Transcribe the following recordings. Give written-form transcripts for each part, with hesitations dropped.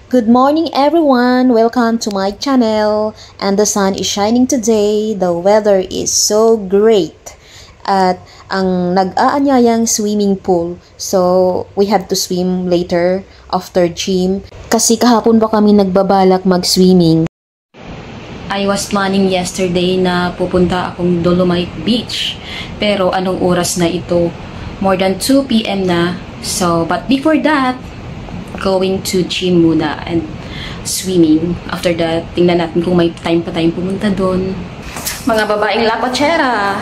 Good morning everyone! Welcome to my channel. And the sun is shining today. The weather is so great. At ang nag-aanyayang swimming pool. So, we have to swim later after gym. Kasi kahapon pa kami nagbabalak mag-swimming. I was planning yesterday na pupunta akong Dolomite Beach. Pero anong oras na ito? More than 2 p.m. na. So, but before that, going to gym muna and swimming. After that, tingnan natin kung may time pa tayong pumunta doon. Mga babaeng lapachera!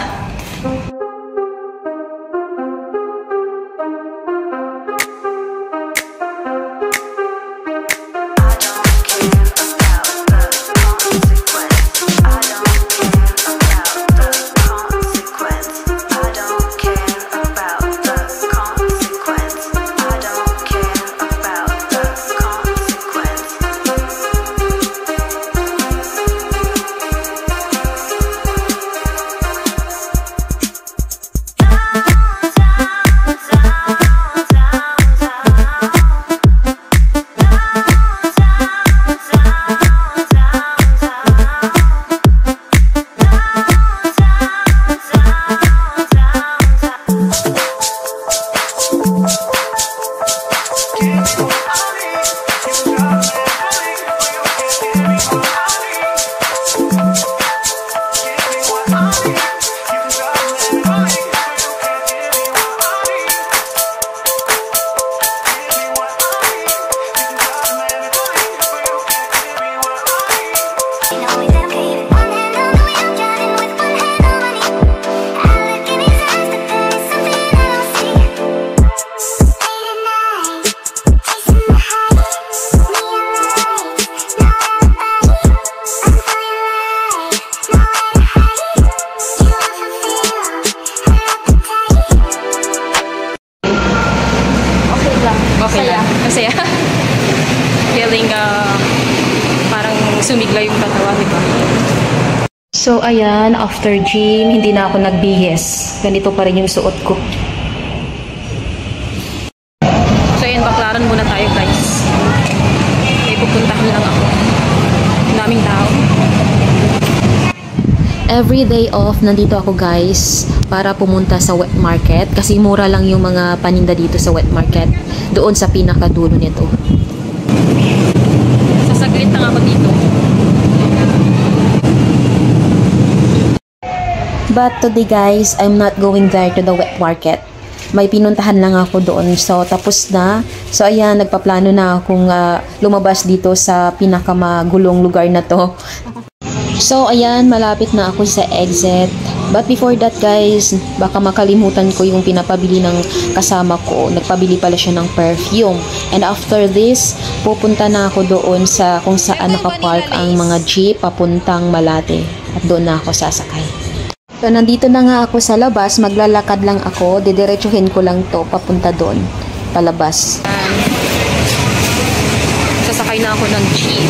Okay lang. Masaya. Feeling parang sumigla yung katawan, di ba? So, ayan. After gym, hindi na ako nagbihis. Ganito pa rin yung suot ko. So, ayan. Baklaran muna tayo, guys. May pupuntahan lang ako. Daming tao. Every day off, nandito ako guys para pumunta sa wet market kasi mura lang yung mga paninda dito sa wet market doon sa pinakadulo nito. Sasaglit lang ako dito. But today guys, I'm not going there to the wet market. May pinuntahan lang ako doon. So tapos na. So ayan, nagpaplano na akong lumabas dito sa pinakamagulong lugar na to. So, ayan, malapit na ako sa exit. But before that, guys, baka makalimutan ko yung pinapabili ng kasama ko. Nagpabili pala siya ng perfume. And after this, pupunta na ako doon sa kung saan nakapark ang mga jeep papuntang Malate. At doon na ako sasakay. So, nandito na nga ako sa labas. Maglalakad lang ako. Didiretsuhin ko lang to papunta doon. Palabas. Sasakay na ako ng jeep.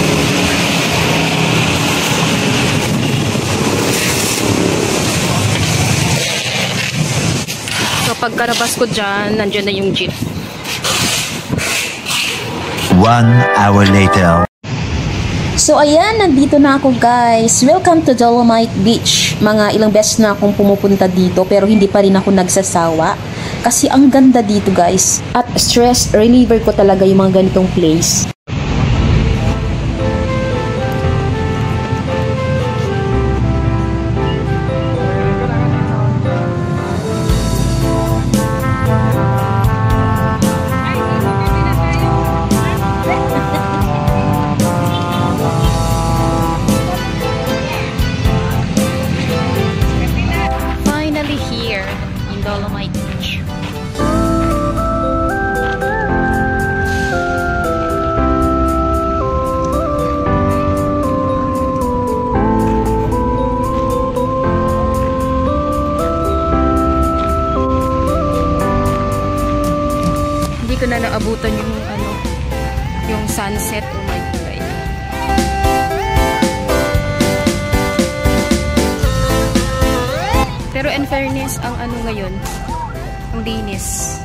Pagkarabas ko dyan, nandiyan na yung jeep. 1 hour later. So ayan, nandito na ako guys. Welcome to Dolomite Beach. Mga ilang beses na akong pumupunta dito pero hindi pa rin ako nagsasawa. Kasi ang ganda dito guys. At stress reliever ko talaga yung mga ganitong place. Dolomite Beach. Hindi ko na naabutan yung yung sunset. Oh my God. Pero in fairness, ang ngayon, ang linis.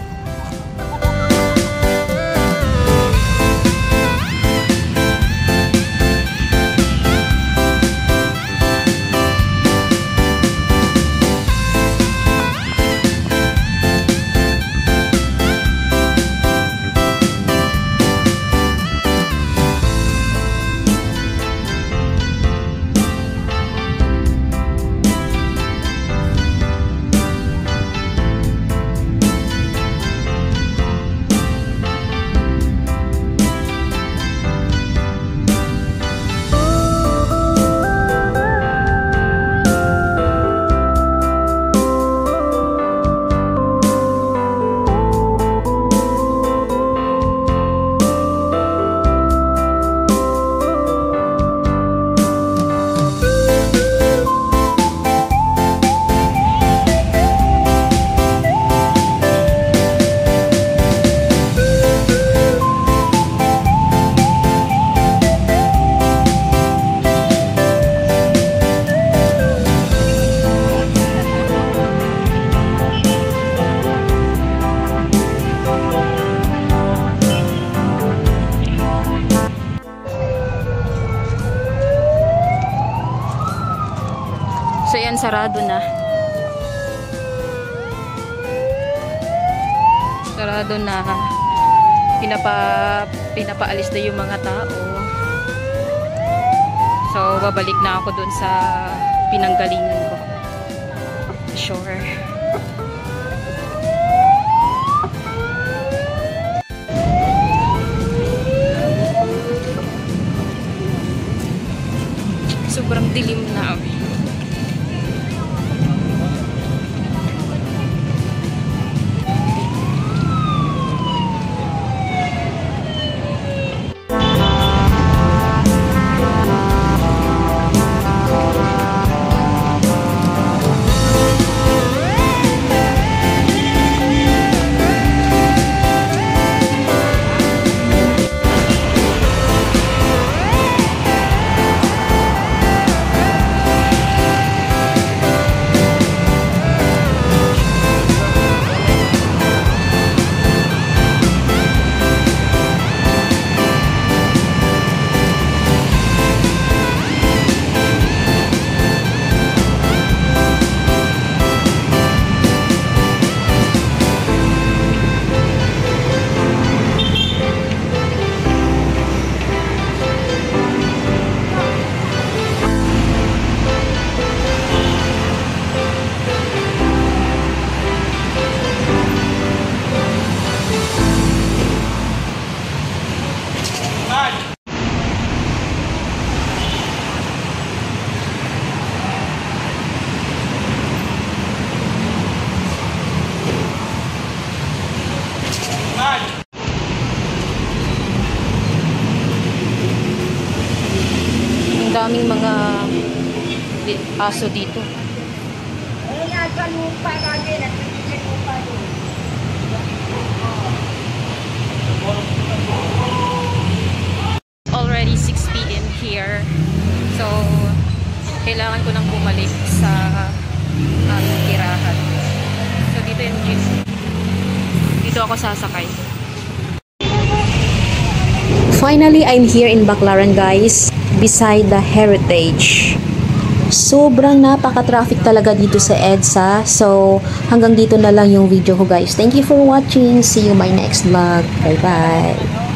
sarado na. Sarado na. Pinapaalis na yung mga tao. So, babalik na ako dun sa pinanggalingan ko. Sure. Sobrang dilim na. Ang daming mga aso dito. Already 6 PM here. So, kailangan ko nang bumalik sa aming tirahan. So, dito yung jeep. Dito ako sasakay. Finally, I'm here in Baclaran, guys, beside the Heritage. Sobrang napaka-traffic talaga dito sa EDSA. So, hanggang dito na lang yung video ko, guys. Thank you for watching. See you my next vlog. Bye-bye.